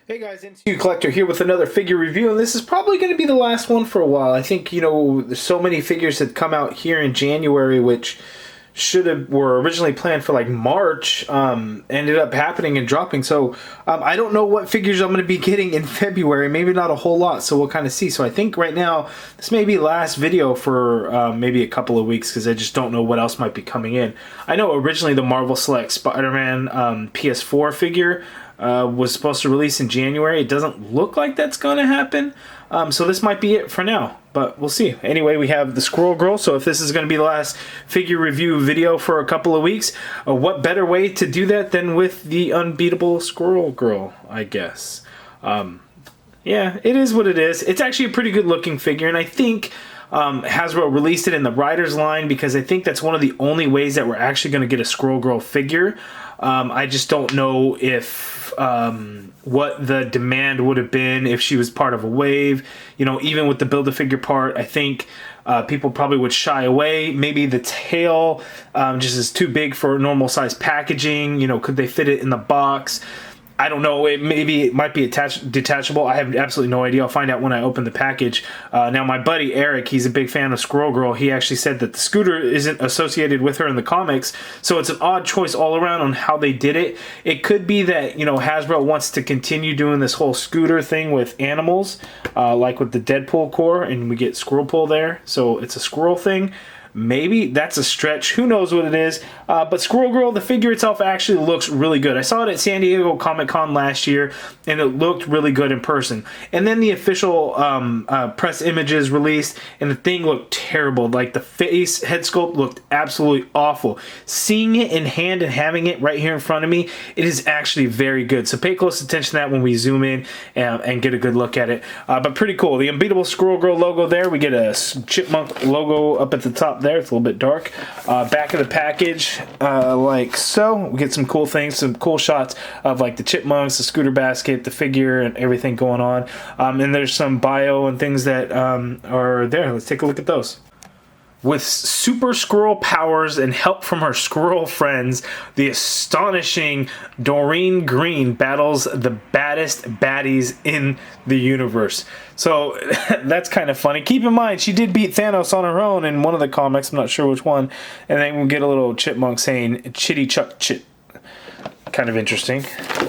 Hey guys, NTU Collector here with another figure review, and this is probably going to be the last one for a while. I think, there's so many figures that come out here in January, which were originally planned for like March, ended up happening and dropping. So I don't know what figures I'm going to be getting in February. Maybe not a whole lot, so we'll kind of see. So I think right now this may be last video for maybe a couple of weeks because I just don't know what else might be coming in. I know originally the Marvel Select Spider-Man PS4 figure was supposed to release in January. It doesn't look like that's going to happen. So this might be it for now, but we'll see. Anyway, we have the Squirrel-Girl. So if this is going to be the last figure review video for a couple of weeks, what better way to do that than with the Unbeatable Squirrel-Girl, I guess. Yeah, it is what it is. It's actually a pretty good looking figure, and I think Hasbro released it in the Riders line because I think that's one of the only ways that we're actually going to get a Squirrel-Girl figure. I just don't know if what the demand would have been if she was part of a wave. Even with the Build-A-Figure part, I think people probably would shy away. Maybe the tail just is too big for normal size packaging. Could they fit it in the box? I don't know. Maybe it might be detachable. I have absolutely no idea. I'll find out when I open the package. Now, my buddy Eric, he's a big fan of Squirrel-Girl. He actually said that the scooter isn't associated with her in the comics, so it's an odd choice all around on how they did it. It could be that, Hasbro wants to continue doing this whole scooter thing with animals, like with the Deadpool core, and we get Squirrelpool there, so it's a squirrel thing. Maybe that's a stretch. Who knows what it is? But Squirrel-Girl, the figure itself actually looks really good. I saw it at San Diego Comic-Con last year, and it looked really good in person. And then the official press images released, and the thing looked terrible. Like the face head sculpt looked absolutely awful. Seeing it in hand and having it right here in front of me, it is actually very good. So pay close attention to that when we zoom in and get a good look at it. But pretty cool. The Unbeatable Squirrel-Girl logo there. We get a chipmunk logo up at the top there. It's a little bit dark. Back of the package, like so. We get some cool things, some cool shots of like the chipmunks, the scooter basket, the figure, and everything going on. And there's some bio and things that are there. Let's take a look at those. With super squirrel powers and help from her squirrel friends, the astonishing Doreen Green battles the baddest baddies in the universe. So that's kind of funny. Keep in mind, she did beat Thanos on her own in one of the comics. I'm not sure which one. And then we'll get a little chipmunk saying, "Chitty Chuck Chit." Kind of interesting.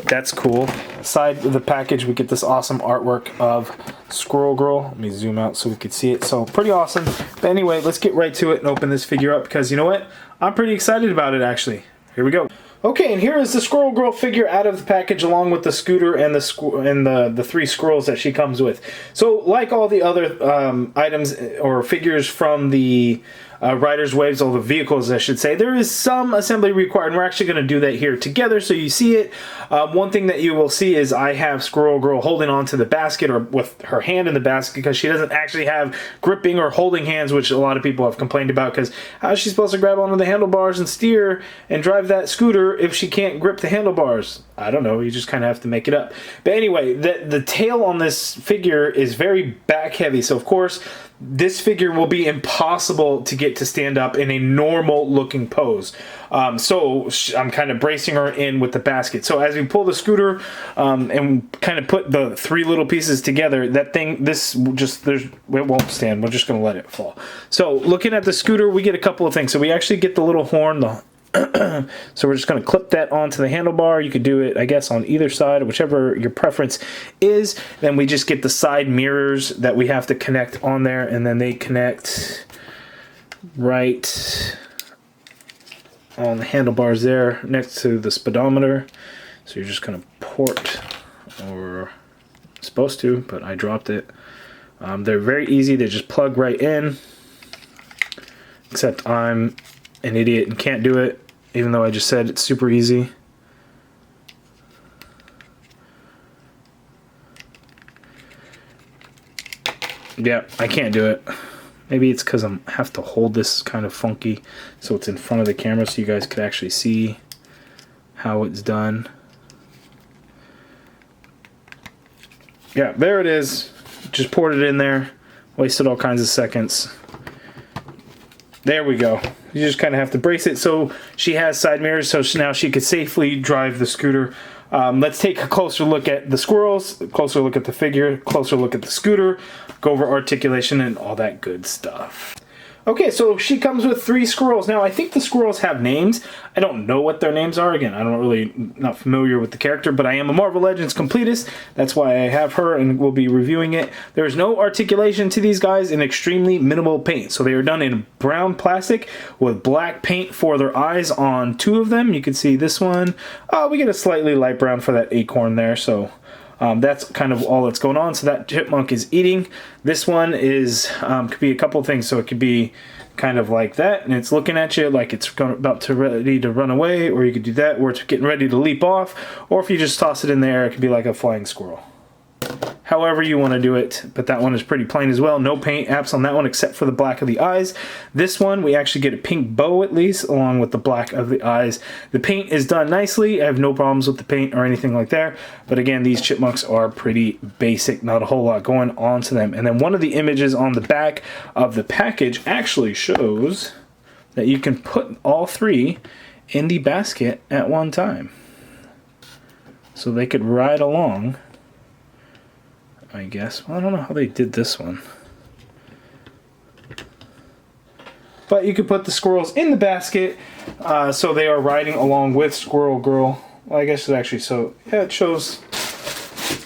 That's cool. Side of the package, we get this awesome artwork of Squirrel-Girl. Let me zoom out so we can see it. So pretty awesome. But anyway, let's get right to it and open this figure up because you know what? I'm pretty excited about it actually. Here we go. Okay, and here is the Squirrel-Girl figure out of the package along with the scooter and the three squirrels that she comes with. So like all the other items or figures from the Riders Waves, all the vehicles I should say, there is some assembly required, and we're actually going to do that here together so you see it. One thing that you will see is I have Squirrel-Girl holding onto the basket or with her hand in the basket because she doesn't actually have gripping or holding hands, which a lot of people have complained about because how is she supposed to grab onto the handlebars and steer and drive that scooter if she can't grip the handlebars? I don't know, you just kind of have to make it up. But anyway, the tail on this figure is very back heavy, so of course this figure will be impossible to get to stand up in a normal looking pose. So I'm kind of bracing her in with the basket. So as we pull the scooter and kind of put the three little pieces together, that thing, it won't stand. We're just going to let it fall. So looking at the scooter, we get a couple of things. So we actually get the little horn, so we're just going to clip that onto the handlebar. You could do it, I guess, on either side, whichever your preference is. Then we just get the side mirrors that we have to connect on there, and then they connect right on the handlebars there next to the speedometer. So you're just going to port, or supposed to, but I dropped it. They're very easy. They just plug right in, except I'm an idiot and can't do it, even though I just said it's super easy. Yeah, I can't do it. Maybe it's because I have to hold this kind of funky so it's in front of the camera so you guys could actually see how it's done. Yeah, there it is. Just poured it in there. Wasted all kinds of seconds. There we go. You just kind of have to brace it. So she has side mirrors, so now she could safely drive the scooter. Let's take a closer look at the squirrels, closer look at the figure, closer look at the scooter, go over articulation and all that good stuff. Okay, so she comes with 3 squirrels. Now, I think the squirrels have names. I don't know what their names are. Again, not familiar with the character, but I am a Marvel Legends completist. That's why I have her and we'll be reviewing it. There's no articulation to these guys and extremely minimal paint. So they are done in brown plastic with black paint for their eyes on 2 of them. You can see this one. We get a slightly light brown for that acorn there, so... that's kind of all that's going on. So that chipmunk is eating. This one is could be a couple of things. So it could be kind of like that, and it's looking at you like it's ready to run away, or you could do that, or it's getting ready to leap off, or if you just toss it in the air, it could be like a flying squirrel. However you want to do it, but that one is pretty plain as well. No paint apps on that one except for the black of the eyes. This one, we actually get a pink bow at least, along with the black of the eyes. The paint is done nicely. I have no problems with the paint or anything like that. But again, these chipmunks are pretty basic, not a whole lot going on to them. And then one of the images on the back of the package actually shows that you can put all 3 in the basket at one time. So they could ride along, I guess. Well, I don't know how they did this one. But you could put the squirrels in the basket, so they are riding along with Squirrel-Girl. Well, I guess it actually, so yeah, it shows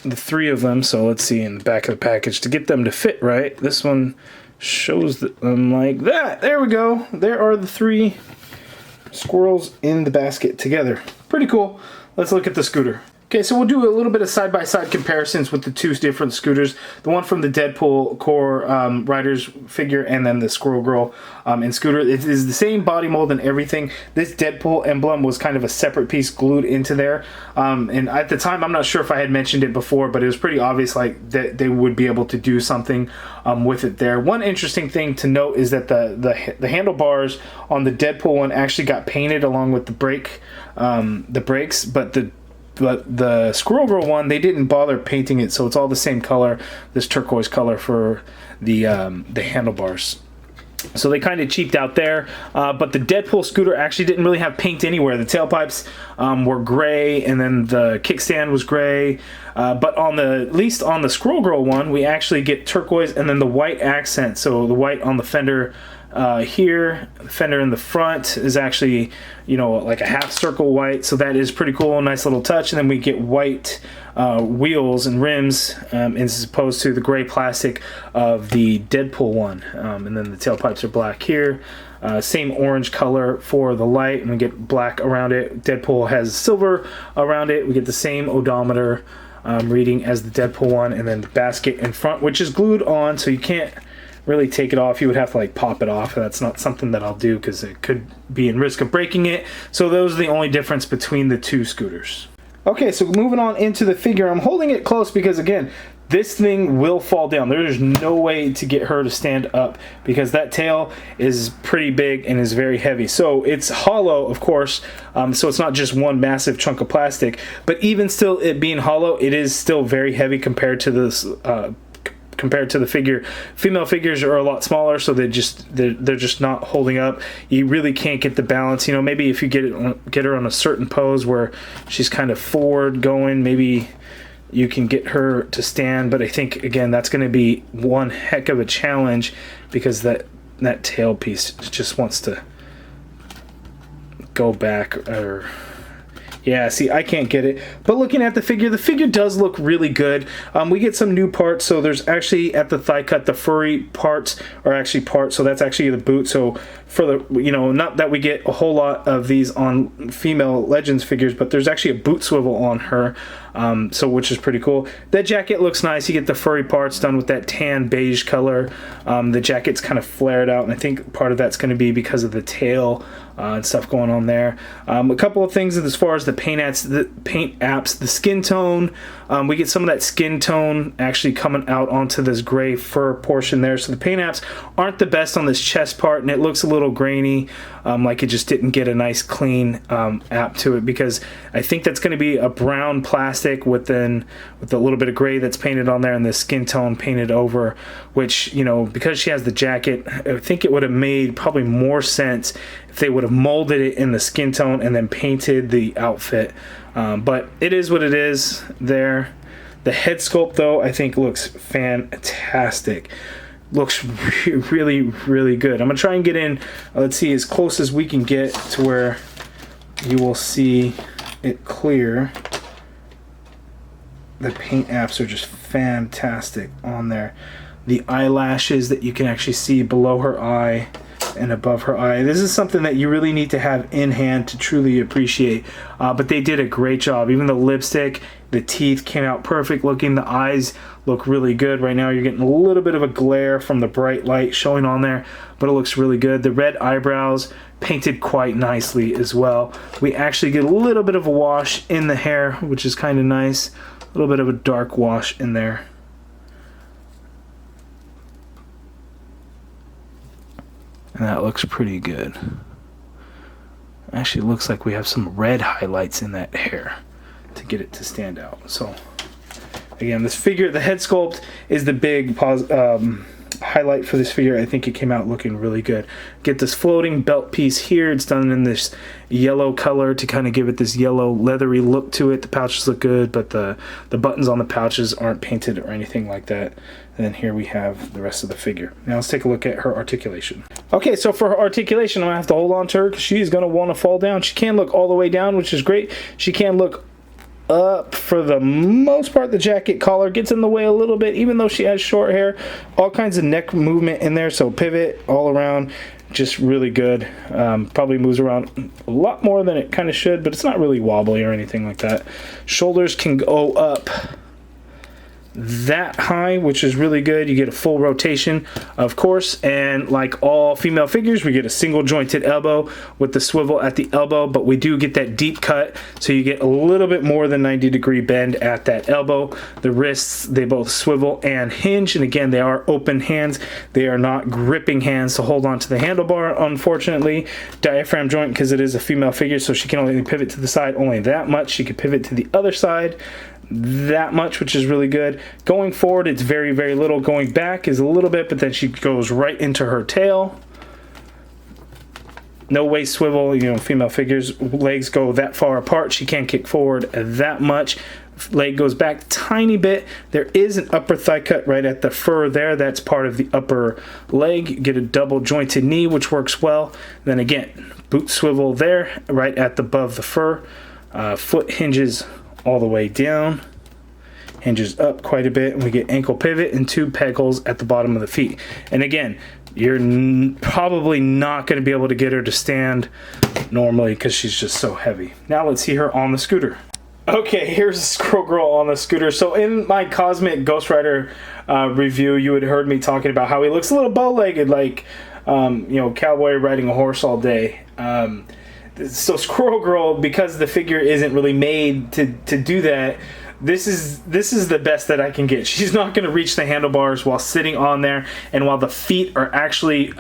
the 3 of them. So let's see in the back of the package to get them to fit right. This one shows them like that. There we go. There are the 3 squirrels in the basket together. Pretty cool. Let's look at the scooter. Okay, so we'll do a little bit of side-by-side comparisons with the 2 different scooters. The one from the Deadpool core riders figure and then the Squirrel-Girl and scooter. It is the same body mold and everything. This Deadpool emblem was kind of a separate piece glued into there. And at the time, I'm not sure if I had mentioned it before, but it was pretty obvious like that they would be able to do something with it there. One interesting thing to note is that the handlebars on the Deadpool one actually got painted along with the brakes, but the Squirrel-Girl one, they didn't bother painting it, so it's all the same color, this turquoise color for the handlebars. So they kind of cheaped out there, but the Deadpool scooter actually didn't really have paint anywhere. The tailpipes were gray, and then the kickstand was gray. But at least on the Squirrel-Girl one, we actually get turquoise and then the white accent. So the white on the fender here, the fender in the front is actually, like a half circle white, so that is pretty cool, nice little touch. And then we get white wheels and rims as opposed to the gray plastic of the Deadpool one. And then the tailpipes are black here. Same orange color for the light, and we get black around it. Deadpool has silver around it. We get the same odometer reading as the Deadpool one, and then the basket in front, which is glued on, so you can't really take it off. You would have to like pop it off. That's not something that I'll do because it could be in risk of breaking it. So those are the only difference between the 2 scooters. Okay, so moving on into the figure. I'm holding it close because again, this thing will fall down. There's no way to get her to stand up because that tail is pretty big and is very heavy. So it's hollow, of course, so it's not just one massive chunk of plastic, but even still, it being hollow, it is still very heavy compared to this compared to the figure. Female figures are a lot smaller, so they're just not holding up. You really can't get the balance. Maybe if you get her on a certain pose where she's kind of forward going, maybe you can get her to stand. But I think again that's going to be one heck of a challenge because that tail piece just wants to go back or. Yeah, see, I can't get it. But looking at the figure does look really good. We get some new parts. So there's actually at the thigh cut, the furry parts are actually parts. So that's actually the boot. So for the, not that we get a whole lot of these on female Legends figures, but there's actually a boot swivel on her. Which is pretty cool. That jacket looks nice. You get the furry parts done with that tan beige color. The jacket's kind of flared out, and I think part of that's going to be because of the tail and stuff going on there. A couple of things as far as the paint apps, the skin tone. We get some of that skin tone actually coming out onto this gray fur portion there. So the paint apps aren't the best on this chest part, and it looks a little grainy, like it just didn't get a nice clean app to it, because I think that's going to be a brown plastic with a little bit of gray that's painted on there and the skin tone painted over, which, you know, because she has the jacket, I think it would have made probably more sense if they would have molded it in the skin tone and then painted the outfit. But it is what it is there. The head sculpt, though, I think looks fantastic. Looks really, really good. I'm going to try and get in, let's see, as close as we can get to where you will see it clear. The paint apps are just fantastic on there. The eyelashes that you can actually see below her eye and above her eye. This is something that you really need to have in hand to truly appreciate. But they did a great job. Even the lipstick, the teeth came out perfect looking. The eyes look really good. Right now you're getting a little bit of a glare from the bright light showing on there, but it looks really good. The red eyebrows painted quite nicely as well. We actually get a little bit of a wash in the hair, which is kind of nice. A little bit of a dark wash in there. And that looks pretty good. Actually looks like we have some red highlights in that hair to get it to stand out. So again, this figure, the head sculpt is the big highlight for this figure. I think it came out looking really good. Get this floating belt piece here. It's done in this yellow color to kind of give it this yellow leathery look to it. The pouches look good, but the buttons on the pouches aren't painted or anything like that. And then here we have the rest of the figure. Now let's take a look at her articulation. Okay, so for her articulation, I'm going to have to hold on to her because she's going to want to fall down. She can look all the way down, which is great. She can look up for the most part. The jacket collar gets in the way a little bit, even though she has short hair. All kinds of neck movement in there, so pivot all around. Just really good. Probably moves around a lot more than it kind of should, but it's not really wobbly or anything like that. Shoulders can go up that high, which is really good. You get a full rotation, of course, and like all female figures, we get a single jointed elbow with the swivel at the elbow, but we do get that deep cut, so you get a little bit more than 90-degree bend at that elbow. The wrists, they both swivel and hinge, and again, they are open hands. They are not gripping hands to hold on to the handlebar, unfortunately. Diaphragm joint, because it is a female figure, so she can only pivot to the side only that much. She can pivot to the other side that much, which is really good. Going forward, it's very, very little. Going back is a little bit, but then she goes right into her tail. No waist swivel. You know, female figures, legs go that far apart. She can't kick forward that much. Leg goes back tiny bit. There is an upper thigh cut right at the fur there. That's part of the upper leg. You get a double jointed knee, which works well. Then again, boot swivel there right at above the fur. Foot hinges all the way down, hinges up quite a bit, and we get ankle pivot and 2 peg holes at the bottom of the feet. And again, you're probably not going to be able to get her to stand normally because she's just so heavy. Now let's see her on the scooter. Okay, here's a Squirrel-Girl on the scooter. So in my Cosmic Ghost Rider review, you had heard me talking about how he looks a little bow-legged, like you know, cowboy riding a horse all day. So Squirrel-Girl, because the figure isn't really made to do that, this is the best that I can get. She's not going to reach the handlebars while sitting on there, and while the feet are actually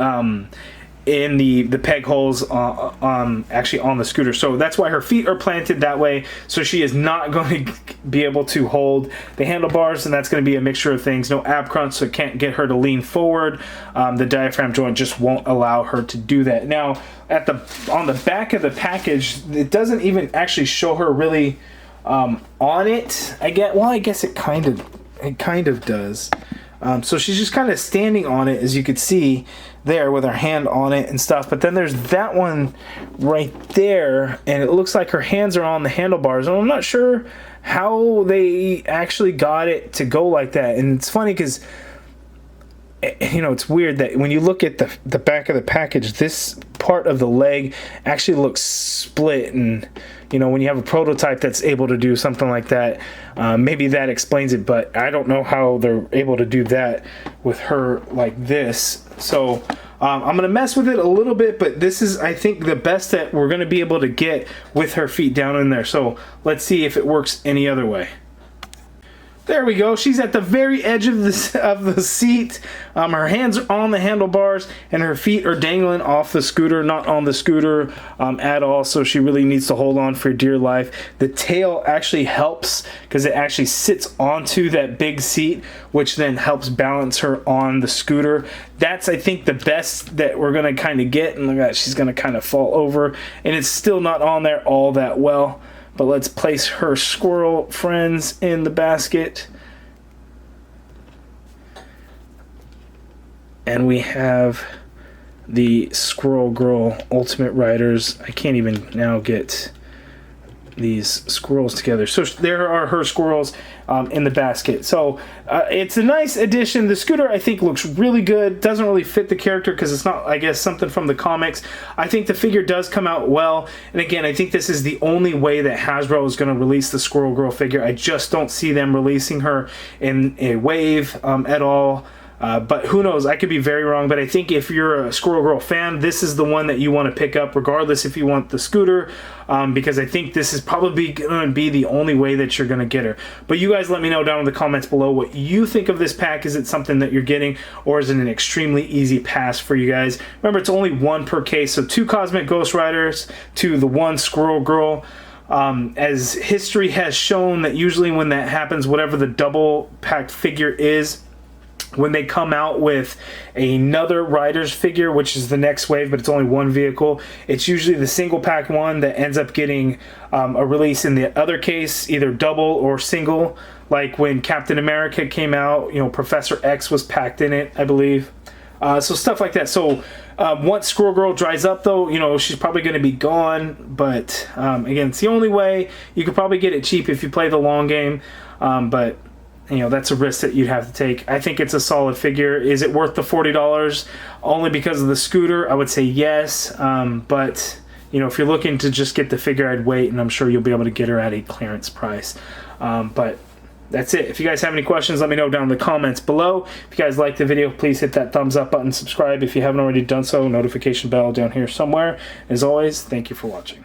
in the peg holes actually on the scooter. So that's why her feet are planted that way, so she is not going to be able to hold the handlebars, and that's going to be a mixture of things. No ab crunch, so it can't get her to lean forward. The diaphragm joint just won't allow her to do that. Now on the back of the package, it doesn't even actually show her really on it. I guess it kind of does. So she's just kind of standing on it, as you could see there, with her hand on it and stuff. But then there's that one right there, and it looks like her hands are on the handlebars. And I'm not sure how they actually got it to go like that. And it's funny because, you know, it's weird that when you look at the back of the package, this part of the leg actually looks split. And, you know, when you have a prototype that's able to do something like that, maybe that explains it. But I don't know how they're able to do that with her like this. So I'm going to mess with it a little bit, but this is, I think, the best that we're going to be able to get with her feet down in there. So let's see if it works any other way. There we go. She's at the very edge of the seat. Her hands are on the handlebars, and her feet are dangling off the scooter, not on the scooter at all. So she really needs to hold on for dear life. The tail actually helps because it actually sits onto that big seat, which then helps balance her on the scooter. That's, I think, the best that we're going to kind of get. And look at that, she's going to kind of fall over, and it's still not on there all that well. But let's place her squirrel friends in the basket. And we have the Squirrel-Girl Ultimate Riders. I can't even now get these squirrels together. So there are her squirrels in the basket. So it's a nice addition. The scooter, I think, looks really good. Doesn't really fit the character because it's not, I guess, something from the comics. I think the figure does come out well. And again, I think this is the only way that Hasbro is going to release the Squirrel-Girl figure. I just don't see them releasing her in a wave at all. But who knows? I could be very wrong, but I think if you're a Squirrel-Girl fan, this is the one that you want to pick up, regardless if you want the scooter, because I think this is probably going to be the only way that you're going to get her. But you guys let me know down in the comments below what you think of this pack. Is it something that you're getting, or is it an extremely easy pass for you guys? Remember, it's only one per case, so 2 Cosmic Ghost Riders to the 1 Squirrel-Girl. As history has shown that usually when that happens, whatever the double packed figure is, when they come out with another Riders figure, which is the next wave, but it's only one vehicle, it's usually the single pack one that ends up getting a release in the other case, either double or single. Like when Captain America came out, you know, Professor X was packed in it, I believe. So stuff like that. So once Squirrel-Girl dries up, though, you know, she's probably going to be gone. But again, it's the only way. You could probably get it cheap if you play the long game. But you know, that's a risk that you'd have to take. I think it's a solid figure. Is it worth the $40 only because of the scooter? I would say yes. But, you know, if you're looking to just get the figure, I'd wait, and I'm sure you'll be able to get her at a clearance price. But that's it. If you guys have any questions, let me know down in the comments below. If you guys liked the video, please hit that thumbs up button, subscribe if you haven't already done so, notification bell down here somewhere. As always, thank you for watching.